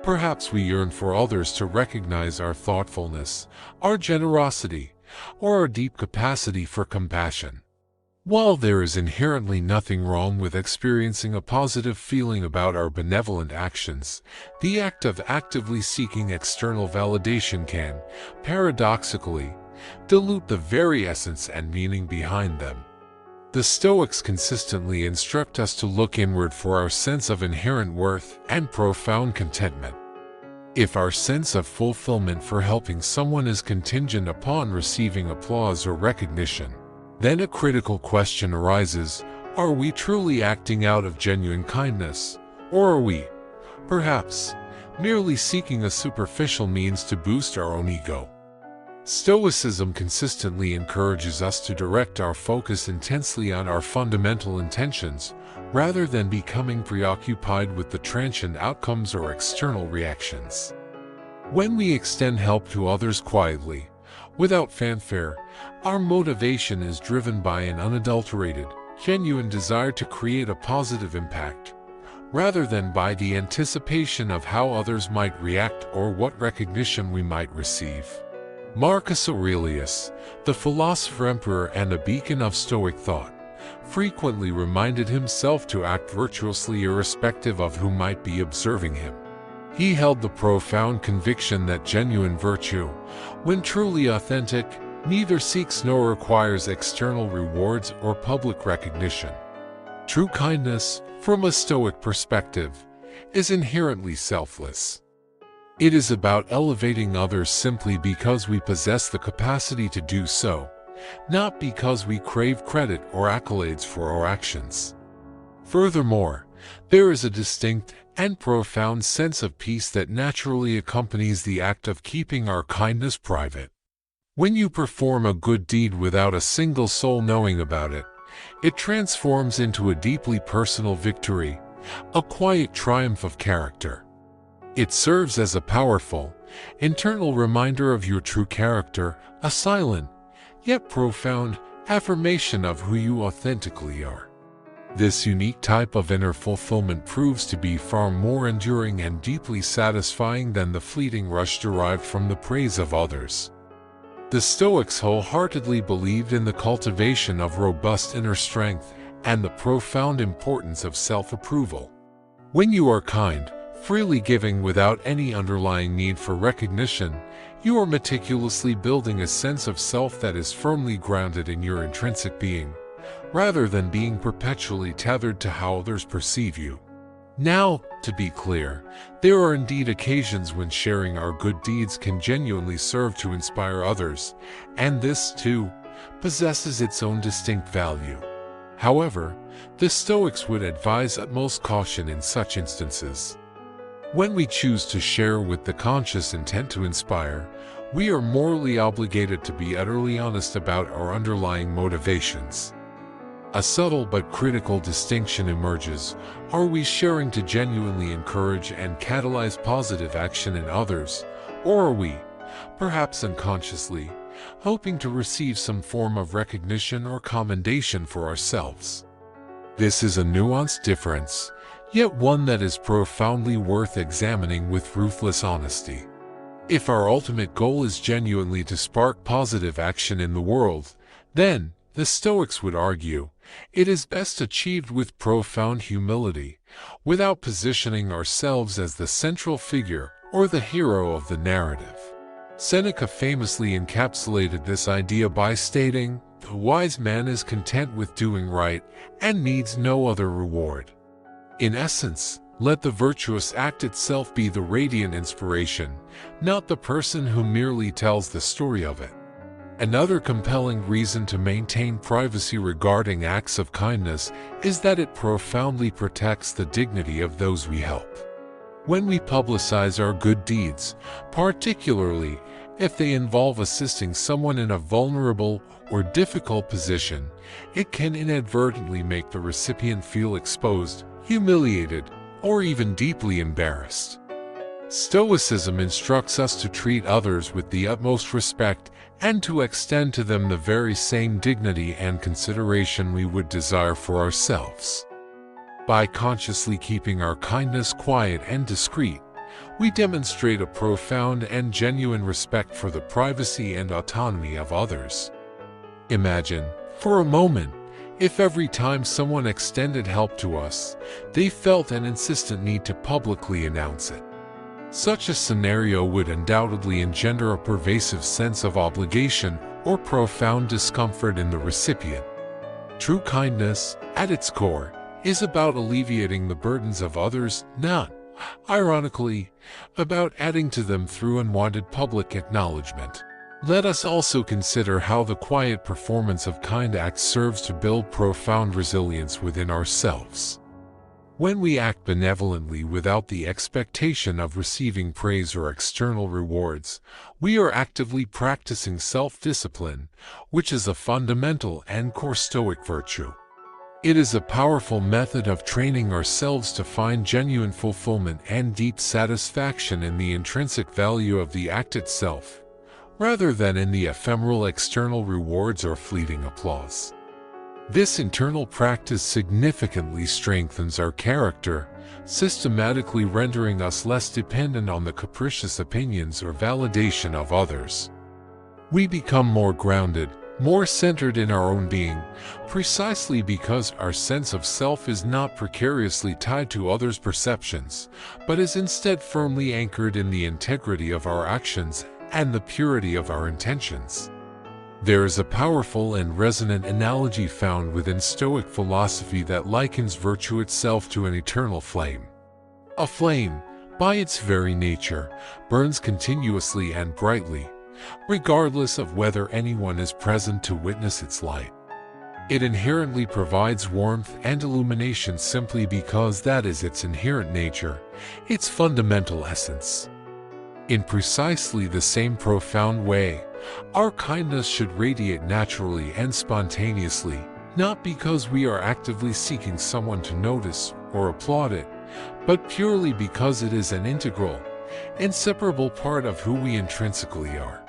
Perhaps we yearn for others to recognize our thoughtfulness, our generosity, or our deep capacity for compassion. While there is inherently nothing wrong with experiencing a positive feeling about our benevolent actions, the act of actively seeking external validation can, paradoxically, dilute the very essence and meaning behind them. The Stoics consistently instruct us to look inward for our sense of inherent worth and profound contentment. If our sense of fulfillment for helping someone is contingent upon receiving applause or recognition, then a critical question arises: are we truly acting out of genuine kindness, or are we, perhaps, merely seeking a superficial means to boost our own ego? Stoicism consistently encourages us to direct our focus intensely on our fundamental intentions, rather than becoming preoccupied with the transient outcomes or external reactions. When we extend help to others quietly, without fanfare, our motivation is driven by an unadulterated, genuine desire to create a positive impact, rather than by the anticipation of how others might react or what recognition we might receive. Marcus Aurelius, the philosopher-emperor and a beacon of Stoic thought, frequently reminded himself to act virtuously irrespective of who might be observing him. He held the profound conviction that genuine virtue, when truly authentic, neither seeks nor requires external rewards or public recognition. True kindness, from a Stoic perspective, is inherently selfless. It is about elevating others simply because we possess the capacity to do so, not because we crave credit or accolades for our actions. Furthermore, there is a distinct and profound sense of peace that naturally accompanies the act of keeping our kindness private. When you perform a good deed without a single soul knowing about it, it transforms into a deeply personal victory, a quiet triumph of character. It serves as a powerful, internal reminder of your true character, a silent, yet profound, affirmation of who you authentically are. This unique type of inner fulfillment proves to be far more enduring and deeply satisfying than the fleeting rush derived from the praise of others. The Stoics wholeheartedly believed in the cultivation of robust inner strength and the profound importance of self-approval. When you are kind, freely giving without any underlying need for recognition, you are meticulously building a sense of self that is firmly grounded in your intrinsic being, rather than being perpetually tethered to how others perceive you. Now, to be clear, there are indeed occasions when sharing our good deeds can genuinely serve to inspire others, and this, too, possesses its own distinct value. However, the Stoics would advise utmost caution in such instances. When we choose to share with the conscious intent to inspire, we are morally obligated to be utterly honest about our underlying motivations. A subtle but critical distinction emerges: are we sharing to genuinely encourage and catalyze positive action in others, or are we, perhaps unconsciously, hoping to receive some form of recognition or commendation for ourselves? This is a nuanced difference, yet one that is profoundly worth examining with ruthless honesty. If our ultimate goal is genuinely to spark positive action in the world, then, the Stoics would argue, it is best achieved with profound humility, without positioning ourselves as the central figure or the hero of the narrative. Seneca famously encapsulated this idea by stating, "The wise man is content with doing right and needs no other reward." In essence, let the virtuous act itself be the radiant inspiration, not the person who merely tells the story of it. Another compelling reason to maintain privacy regarding acts of kindness is that it profoundly protects the dignity of those we help. When we publicize our good deeds, particularly if they involve assisting someone in a vulnerable or difficult position, it can inadvertently make the recipient feel exposed, humiliated, or even deeply embarrassed. Stoicism instructs us to treat others with the utmost respect and to extend to them the very same dignity and consideration we would desire for ourselves. By consciously keeping our kindness quiet and discreet, we demonstrate a profound and genuine respect for the privacy and autonomy of others. Imagine, for a moment, if every time someone extended help to us, they felt an insistent need to publicly announce it. Such a scenario would undoubtedly engender a pervasive sense of obligation or profound discomfort in the recipient. True kindness, at its core, is about alleviating the burdens of others, not ironically, about adding to them through unwanted public acknowledgement. Let us also consider how the quiet performance of kind acts serves to build profound resilience within ourselves. When we act benevolently without the expectation of receiving praise or external rewards, we are actively practicing self-discipline, which is a fundamental and core Stoic virtue. It is a powerful method of training ourselves to find genuine fulfillment and deep satisfaction in the intrinsic value of the act itself, rather than in the ephemeral external rewards or fleeting applause. This internal practice significantly strengthens our character, systematically rendering us less dependent on the capricious opinions or validation of others. We become more grounded, more centered in our own being, precisely because our sense of self is not precariously tied to others' perceptions, but is instead firmly anchored in the integrity of our actions and the purity of our intentions. There is a powerful and resonant analogy found within Stoic philosophy that likens virtue itself to an eternal flame. A flame, by its very nature, burns continuously and brightly, regardless of whether anyone is present to witness its light. It inherently provides warmth and illumination simply because that is its inherent nature, its fundamental essence. In precisely the same profound way, our kindness should radiate naturally and spontaneously, not because we are actively seeking someone to notice or applaud it, but purely because it is an integral, inseparable part of who we intrinsically are.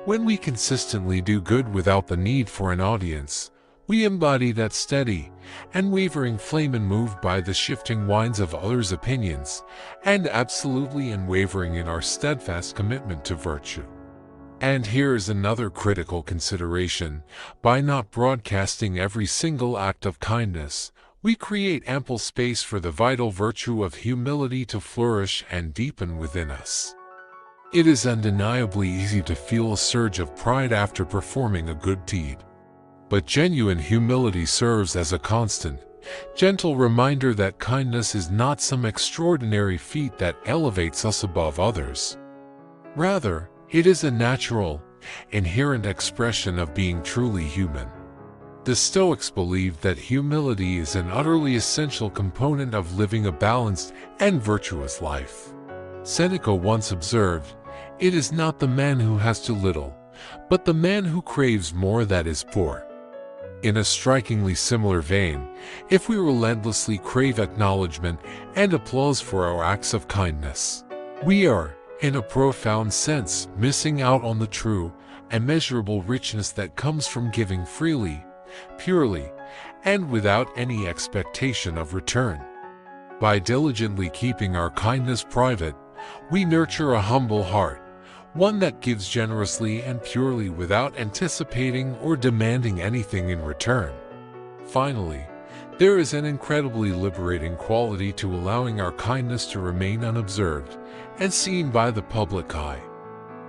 When we consistently do good without the need for an audience, we embody that steady, unwavering flame unmoved by the shifting winds of others' opinions, and absolutely unwavering in our steadfast commitment to virtue. And here is another critical consideration. By not broadcasting every single act of kindness, we create ample space for the vital virtue of humility to flourish and deepen within us. It is undeniably easy to feel a surge of pride after performing a good deed. But genuine humility serves as a constant, gentle reminder that kindness is not some extraordinary feat that elevates us above others. Rather, it is a natural, inherent expression of being truly human. The Stoics believed that humility is an utterly essential component of living a balanced and virtuous life. Seneca once observed, "It is not the man who has too little, but the man who craves more that is poor." In a strikingly similar vein, if we relentlessly crave acknowledgement and applause for our acts of kindness, we are, in a profound sense, missing out on the true, immeasurable richness that comes from giving freely, purely, and without any expectation of return. By diligently keeping our kindness private, we nurture a humble heart, one that gives generously and purely without anticipating or demanding anything in return. Finally, there is an incredibly liberating quality to allowing our kindness to remain unobserved and seen by the public eye.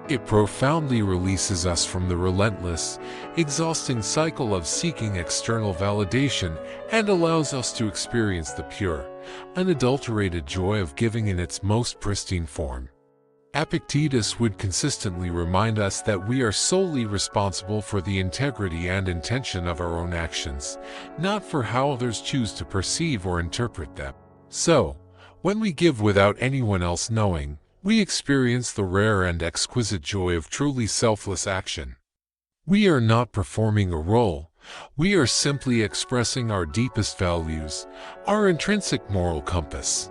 It profoundly releases us from the relentless, exhausting cycle of seeking external validation and allows us to experience the pure, unadulterated joy of giving in its most pristine form. Epictetus would consistently remind us that we are solely responsible for the integrity and intention of our own actions, not for how others choose to perceive or interpret them. So, when we give without anyone else knowing, we experience the rare and exquisite joy of truly selfless action. We are not performing a role, we are simply expressing our deepest values, our intrinsic moral compass.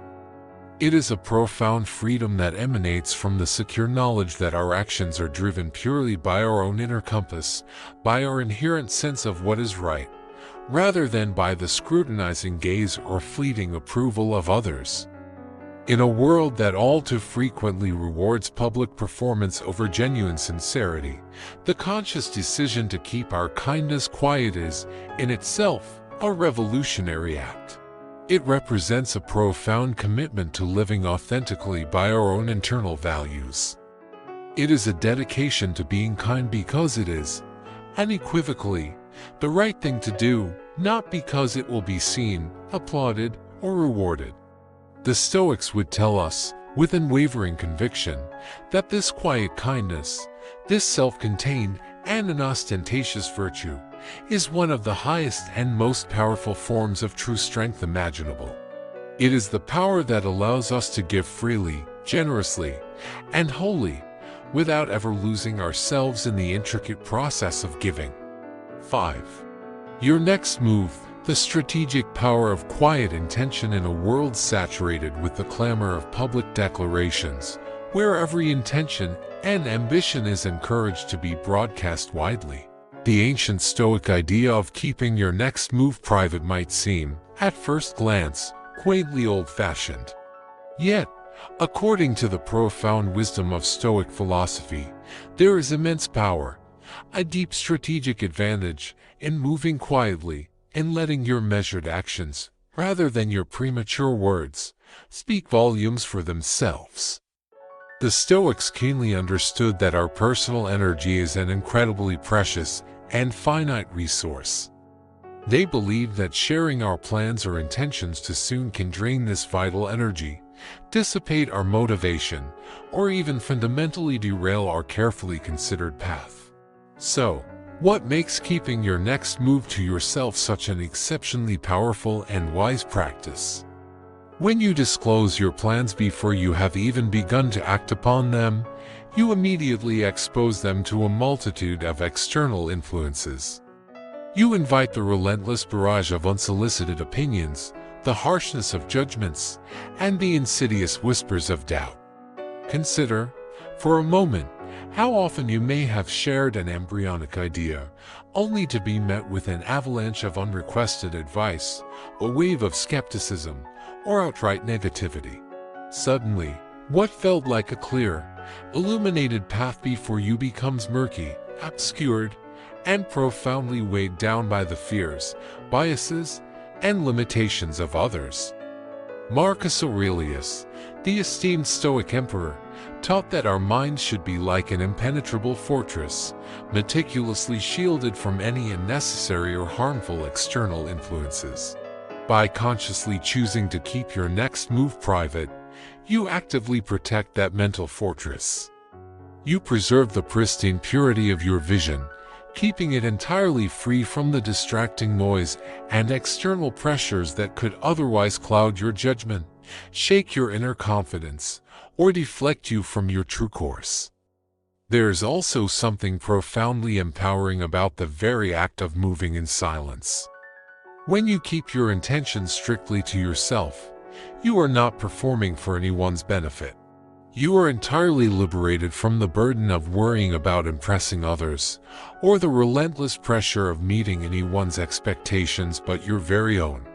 It is a profound freedom that emanates from the secure knowledge that our actions are driven purely by our own inner compass, by our inherent sense of what is right, rather than by the scrutinizing gaze or fleeting approval of others. In a world that all too frequently rewards public performance over genuine sincerity, the conscious decision to keep our kindness quiet is, in itself, a revolutionary act. It represents a profound commitment to living authentically by our own internal values. It is a dedication to being kind because it is, unequivocally, the right thing to do, not because it will be seen, applauded, or rewarded. The Stoics would tell us, with unwavering conviction, that this quiet kindness, this self-contained and unostentatious virtue, is one of the highest and most powerful forms of true strength imaginable. It is the power that allows us to give freely, generously, and wholly, without ever losing ourselves in the intricate process of giving. 5. Your next move, the strategic power of quiet intention in a world saturated with the clamor of public declarations, where every intention and ambition is encouraged to be broadcast widely. The ancient Stoic idea of keeping your next move private might seem, at first glance, quaintly old-fashioned. Yet, according to the profound wisdom of Stoic philosophy, there is immense power, a deep strategic advantage, in moving quietly and letting your measured actions, rather than your premature words, speak volumes for themselves. The Stoics keenly understood that our personal energy is an incredibly precious and finite resource. They believed that sharing our plans or intentions too soon can drain this vital energy, dissipate our motivation, or even fundamentally derail our carefully considered path. So, what makes keeping your next move to yourself such an exceptionally powerful and wise practice? When you disclose your plans before you have even begun to act upon them, you immediately expose them to a multitude of external influences. You invite the relentless barrage of unsolicited opinions, the harshness of judgments, and the insidious whispers of doubt. Consider, for a moment, how often you may have shared an embryonic idea, only to be met with an avalanche of unrequested advice, a wave of skepticism, or outright negativity. Suddenly, what felt like a clear, illuminated path before you becomes murky, obscured, and profoundly weighed down by the fears, biases, and limitations of others. Marcus Aurelius, the esteemed Stoic emperor, taught that our minds should be like an impenetrable fortress, meticulously shielded from any unnecessary or harmful external influences. By consciously choosing to keep your next move private, you actively protect that mental fortress. You preserve the pristine purity of your vision, keeping it entirely free from the distracting noise and external pressures that could otherwise cloud your judgment, shake your inner confidence, or deflect you from your true course. There is also something profoundly empowering about the very act of moving in silence. When you keep your intentions strictly to yourself, you are not performing for anyone's benefit. You are entirely liberated from the burden of worrying about impressing others, or the relentless pressure of meeting anyone's expectations but your very own.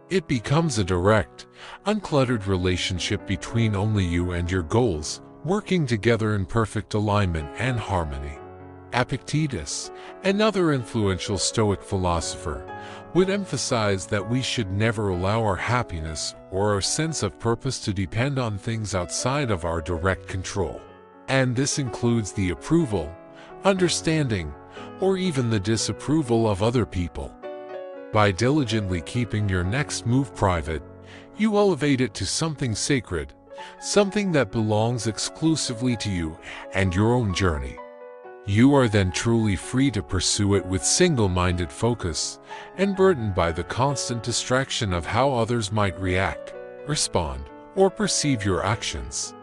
It becomes a direct, uncluttered relationship between only you and your goals, working together in perfect alignment and harmony. Epictetus, another influential Stoic philosopher, would emphasize that we should never allow our happiness or our sense of purpose to depend on things outside of our direct control. And this includes the approval, understanding, or even the disapproval of other people. By diligently keeping your next move private, you elevate it to something sacred, something that belongs exclusively to you and your own journey. You are then truly free to pursue it with single-minded focus, unburdened by the constant distraction of how others might react, respond, or perceive your actions.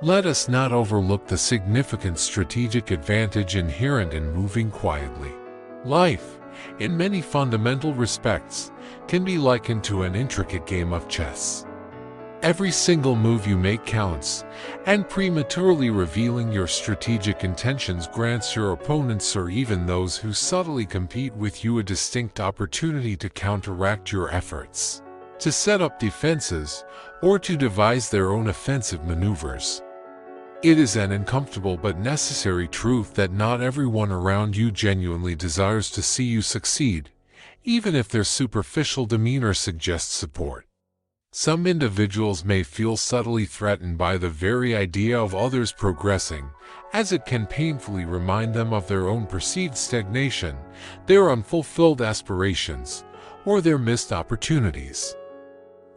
Let us not overlook the significant strategic advantage inherent in moving quietly. Life, in many fundamental respects, can be likened to an intricate game of chess. Every single move you make counts, and prematurely revealing your strategic intentions grants your opponents or even those who subtly compete with you a distinct opportunity to counteract your efforts, to set up defenses, or to devise their own offensive maneuvers. It is an uncomfortable but necessary truth that not everyone around you genuinely desires to see you succeed, even if their superficial demeanor suggests support. Some individuals may feel subtly threatened by the very idea of others progressing, as it can painfully remind them of their own perceived stagnation, their unfulfilled aspirations, or their missed opportunities.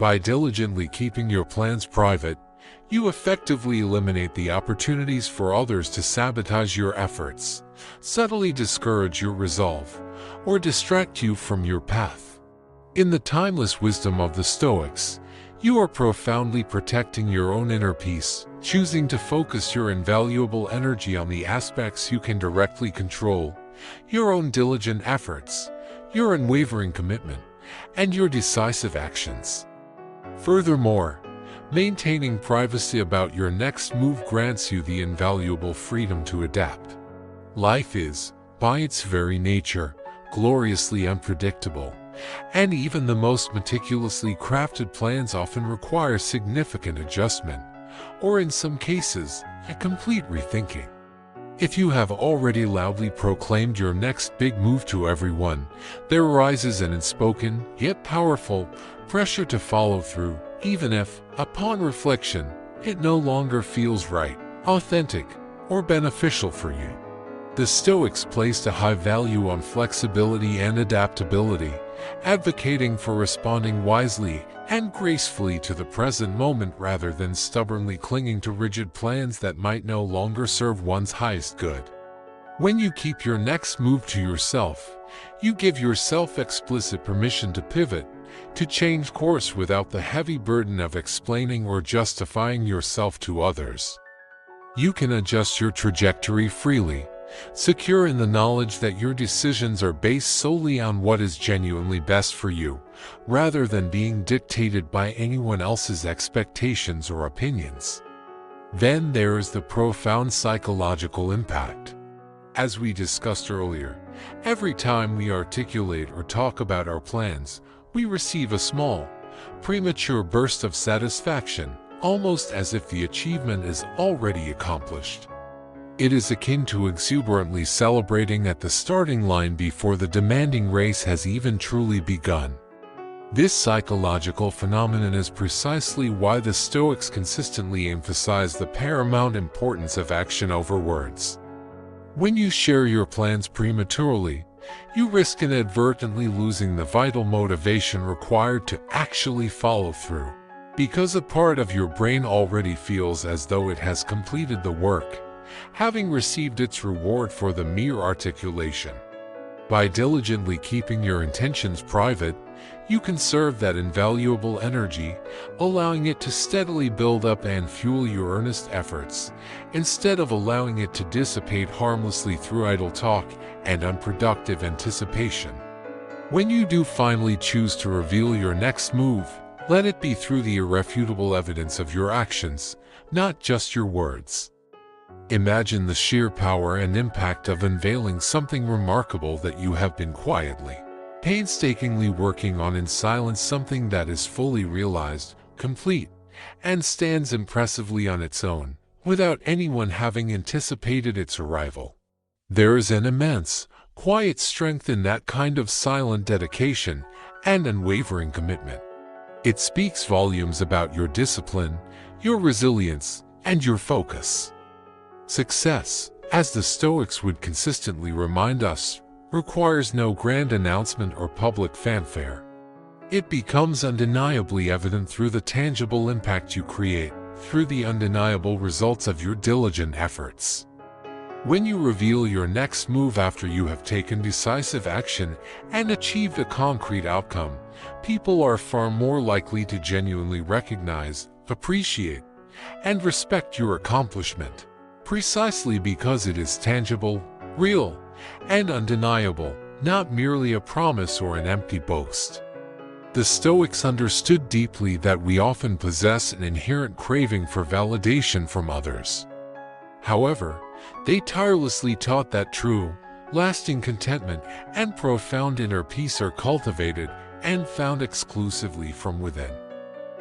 By diligently keeping your plans private, you effectively eliminate the opportunities for others to sabotage your efforts, subtly discourage your resolve, or distract you from your path. In the timeless wisdom of the Stoics, you are profoundly protecting your own inner peace, choosing to focus your invaluable energy on the aspects you can directly control, your own diligent efforts, your unwavering commitment, and your decisive actions. Furthermore, maintaining privacy about your next move grants you the invaluable freedom to adapt. Life is, by its very nature, gloriously unpredictable, and even the most meticulously crafted plans often require significant adjustment, or in some cases, a complete rethinking. If you have already loudly proclaimed your next big move to everyone, there arises an unspoken, yet powerful, pressure to follow through, even if, upon reflection, it no longer feels right, authentic, or beneficial for you. The Stoics placed a high value on flexibility and adaptability, advocating for responding wisely and gracefully to the present moment rather than stubbornly clinging to rigid plans that might no longer serve one's highest good. When you keep your next move to yourself, you give yourself explicit permission to pivot, to change course without the heavy burden of explaining or justifying yourself to others. You can adjust your trajectory freely, secure in the knowledge that your decisions are based solely on what is genuinely best for you, rather than being dictated by anyone else's expectations or opinions. Then there is the profound psychological impact. As we discussed earlier, every time we articulate or talk about our plans, we receive a small, premature burst of satisfaction, almost as if the achievement is already accomplished. It is akin to exuberantly celebrating at the starting line before the demanding race has even truly begun. This psychological phenomenon is precisely why the Stoics consistently emphasize the paramount importance of action over words. When you share your plans prematurely, you risk inadvertently losing the vital motivation required to actually follow through, because a part of your brain already feels as though it has completed the work, having received its reward for the mere articulation. By diligently keeping your intentions private, you conserve that invaluable energy, allowing it to steadily build up and fuel your earnest efforts, instead of allowing it to dissipate harmlessly through idle talk and unproductive anticipation. When you do finally choose to reveal your next move, let it be through the irrefutable evidence of your actions, not just your words. Imagine the sheer power and impact of unveiling something remarkable that you have been quietly, painstakingly working on in silence, something that is fully realized, complete, and stands impressively on its own, without anyone having anticipated its arrival. There is an immense, quiet strength in that kind of silent dedication and unwavering commitment. It speaks volumes about your discipline, your resilience, and your focus. Success, as the Stoics would consistently remind us, requires no grand announcement or public fanfare. It becomes undeniably evident through the tangible impact you create, through the undeniable results of your diligent efforts. When you reveal your next move after you have taken decisive action and achieved a concrete outcome, people are far more likely to genuinely recognize, appreciate, and respect your accomplishment, precisely because it is tangible, real, and undeniable, not merely a promise or an empty boast. The Stoics understood deeply that we often possess an inherent craving for validation from others. However, they tirelessly taught that true, lasting contentment and profound inner peace are cultivated and found exclusively from within.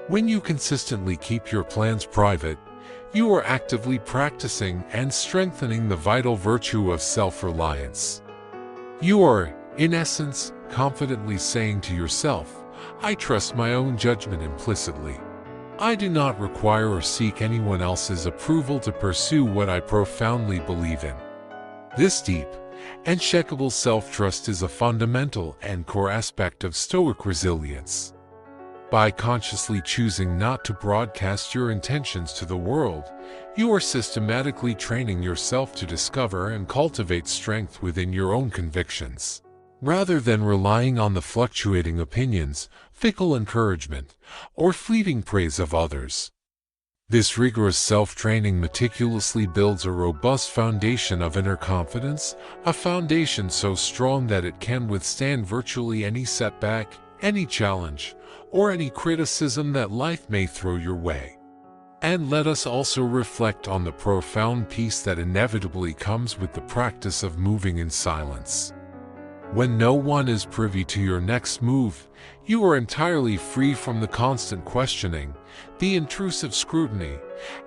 When you consistently keep your plans private, you are actively practicing and strengthening the vital virtue of self-reliance. You are, in essence, confidently saying to yourself, "I trust my own judgment implicitly. I do not require or seek anyone else's approval to pursue what I profoundly believe in." This deep, unshakable self-trust is a fundamental and core aspect of Stoic resilience. By consciously choosing not to broadcast your intentions to the world, you are systematically training yourself to discover and cultivate strength within your own convictions, rather than relying on the fluctuating opinions, fickle encouragement, or fleeting praise of others. This rigorous self-training meticulously builds a robust foundation of inner confidence, a foundation so strong that it can withstand virtually any setback, any challenge, or any criticism that life may throw your way. And let us also reflect on the profound peace that inevitably comes with the practice of moving in silence. When no one is privy to your next move, you are entirely free from the constant questioning, the intrusive scrutiny,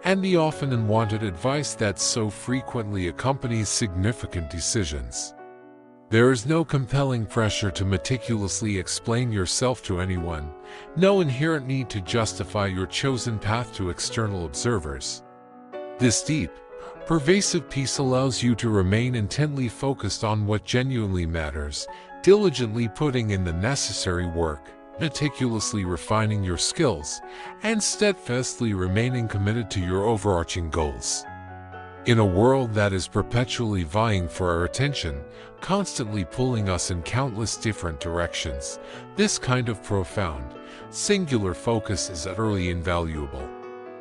and the often unwanted advice that so frequently accompanies significant decisions. There is no compelling pressure to meticulously explain yourself to anyone, no inherent need to justify your chosen path to external observers. This deep, pervasive peace allows you to remain intently focused on what genuinely matters, diligently putting in the necessary work, meticulously refining your skills, and steadfastly remaining committed to your overarching goals. In a world that is perpetually vying for our attention, constantly pulling us in countless different directions, this kind of profound, singular focus is utterly invaluable.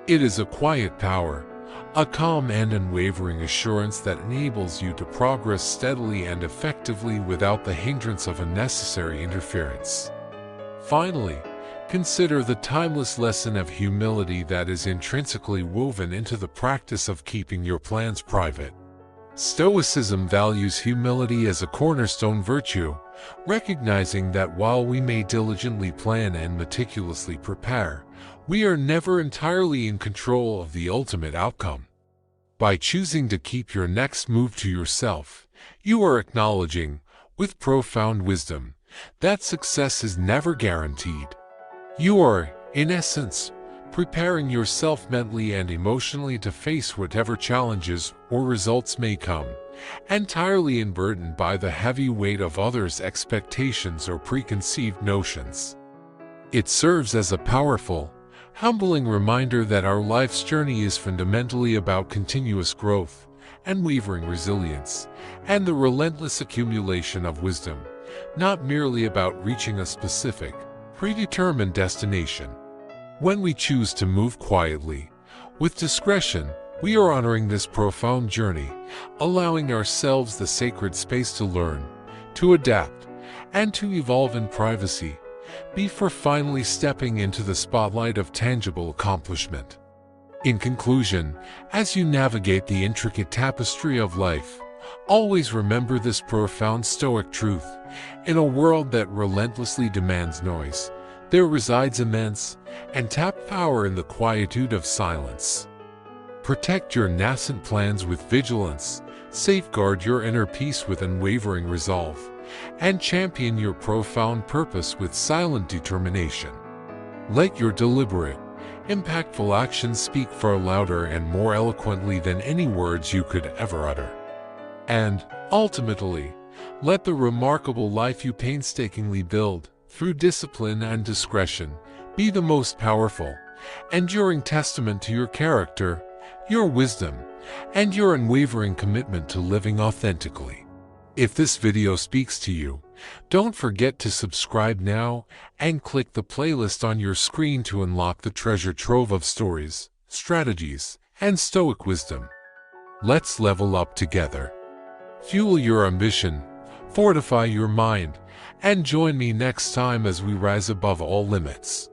It is a quiet power, a calm and unwavering assurance that enables you to progress steadily and effectively without the hindrance of unnecessary interference. Finally, consider the timeless lesson of humility that is intrinsically woven into the practice of keeping your plans private. Stoicism values humility as a cornerstone virtue, recognizing that while we may diligently plan and meticulously prepare, we are never entirely in control of the ultimate outcome. By choosing to keep your next move to yourself, you are acknowledging, with profound wisdom, that success is never guaranteed. You are, in essence, preparing yourself mentally and emotionally to face whatever challenges or results may come, entirely unburdened by the heavy weight of others' expectations or preconceived notions. It serves as a powerful, humbling reminder that our life's journey is fundamentally about continuous growth, unwavering resilience, and the relentless accumulation of wisdom, not merely about reaching a specific, predetermined destination. When we choose to move quietly, with discretion, we are honoring this profound journey, allowing ourselves the sacred space to learn, to adapt, and to evolve in privacy, before finally stepping into the spotlight of tangible accomplishment. In conclusion, as you navigate the intricate tapestry of life, always remember this profound Stoic truth. In a world that relentlessly demands noise, there resides immense, untapped power in the quietude of silence. Protect your nascent plans with vigilance, safeguard your inner peace with unwavering resolve, and champion your profound purpose with silent determination. Let your deliberate, impactful actions speak far louder and more eloquently than any words you could ever utter. And, ultimately, let the remarkable life you painstakingly build, through discipline and discretion, be the most powerful, enduring testament to your character, your wisdom, and your unwavering commitment to living authentically. If this video speaks to you, don't forget to subscribe now and click the playlist on your screen to unlock the treasure trove of stories, strategies, and Stoic wisdom. Let's level up together. Fuel your ambition, fortify your mind, and join me next time as we rise above all limits.